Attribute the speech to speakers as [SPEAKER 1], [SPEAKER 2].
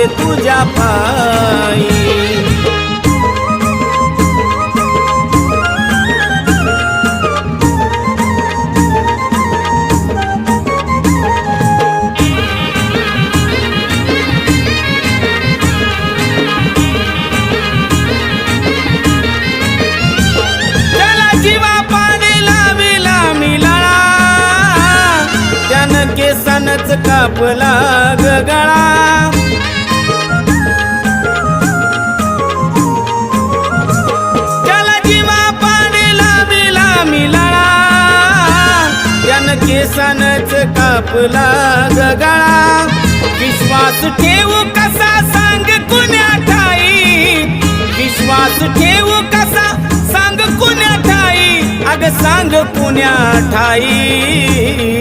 [SPEAKER 1] रे तुझ्या पायी। केसानच कापला गळा, त्याला जीवा पाडीला बिला मिळाला, त्यानं केसानच कापला गळा। विश्वास ठेवू कसा सांग कुण्या ठाई, विश्वास ठेवू कसा सांग कुण्या ठाई, अग सांग कुण्या ठाई।